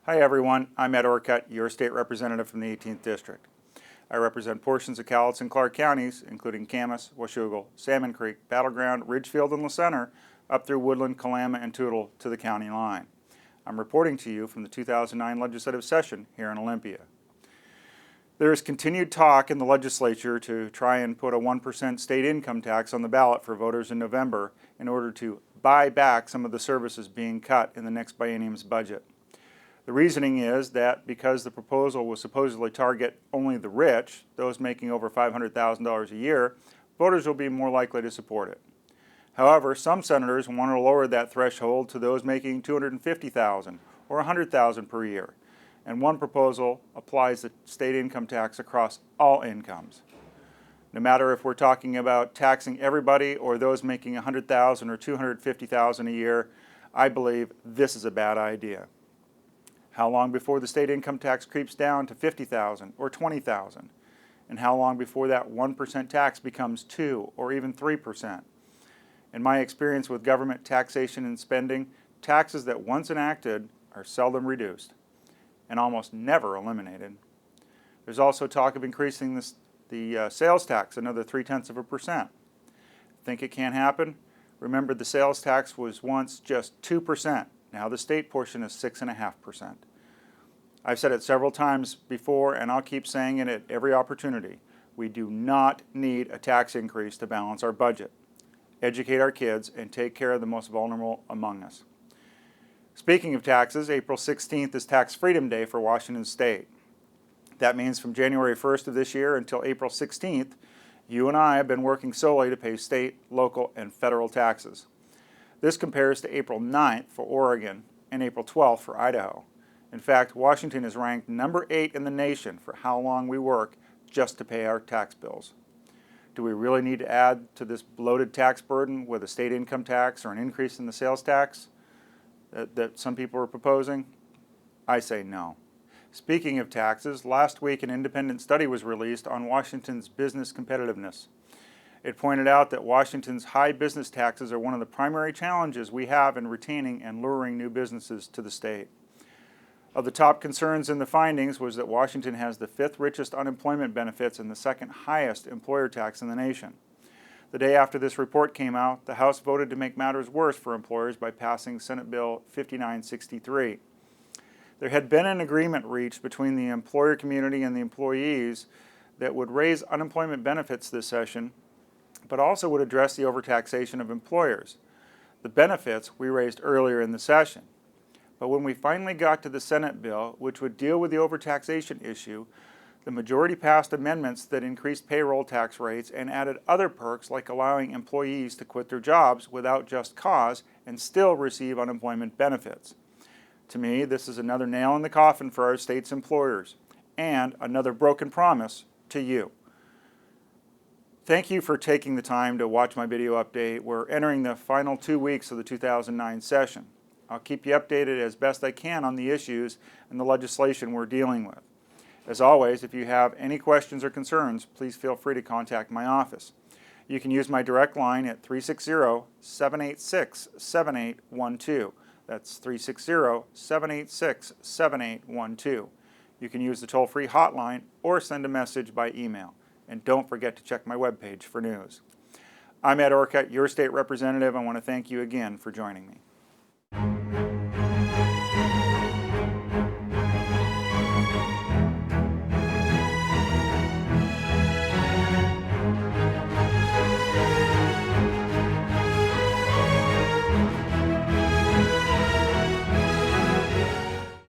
Hi everyone, I'm Ed Orcutt, your state representative from the 18th District. I represent portions of Cowlitz and Clark counties, including Camas, Washougal, Salmon Creek, Battleground, Ridgefield, and La Center, up through Woodland, Kalama, and Toutle to the county line. I'm reporting to you from the 2009 legislative session here in Olympia. There is continued talk in the legislature to try and put a 1% state income tax on the ballot for voters in November in order to buy back some of the services being cut in the next biennium's budget. The reasoning is that because the proposal will supposedly target only the rich, those making over $500,000 a year, voters will be more likely to support it. However, some senators want to lower that threshold to those making $250,000 or $100,000 per year, and one proposal applies the state income tax across all incomes. No matter if we're talking about taxing everybody or those making $100,000 or $250,000 a year, I believe this is a bad idea. How long before the state income tax creeps down to $50,000 or $20,000? And how long before that 1% tax becomes 2 or even 3%? In my experience with government taxation and spending, taxes that once enacted are seldom reduced and almost never eliminated. There's also talk of increasing the sales tax another 0.3%. Think it can't happen? Remember, the sales tax was once just 2%. Now the state portion is 6.5%. I've said it several times before, and I'll keep saying it at every opportunity. We do not need a tax increase to balance our budget, educate our kids, and take care of the most vulnerable among us. Speaking of taxes, April 16th is Tax Freedom Day for Washington State. That means from January 1st of this year until April 16th, you and I have been working solely to pay state, local, and federal taxes. This compares to April 9th for Oregon and April 12th for Idaho. In fact, Washington is ranked number 8 in the nation for how long we work just to pay our tax bills. Do we really need to add to this bloated tax burden with a state income tax or an increase in the sales tax that some people are proposing? I say no. Speaking of taxes, last week an independent study was released on Washington's business competitiveness. It pointed out that Washington's high business taxes are one of the primary challenges we have in retaining and luring new businesses to the state. Of the top concerns in the findings was that Washington has the 5th richest unemployment benefits and the 2nd highest employer tax in the nation. The day after this report came out, the House voted to make matters worse for employers by passing Senate Bill 5963. There had been an agreement reached between the employer community and the employees that would raise unemployment benefits this session, but also would address the overtaxation of employers. The benefits we raised earlier in the session. But when we finally got to the Senate bill, which would deal with the overtaxation issue, the majority passed amendments that increased payroll tax rates and added other perks like allowing employees to quit their jobs without just cause and still receive unemployment benefits. To me, this is another nail in the coffin for our state's employers and another broken promise to you. Thank you for taking the time to watch my video update. We're entering the final 2 weeks of the 2009 session. I'll keep you updated as best I can on the issues and the legislation we're dealing with. As always, if you have any questions or concerns, please feel free to contact my office. You can use my direct line at 360-786-7812. That's 360-786-7812. You can use the toll-free hotline or send a message by email. And don't forget to check my webpage for news. I'm Ed Orcutt, your state representative. I want to thank you again for joining me.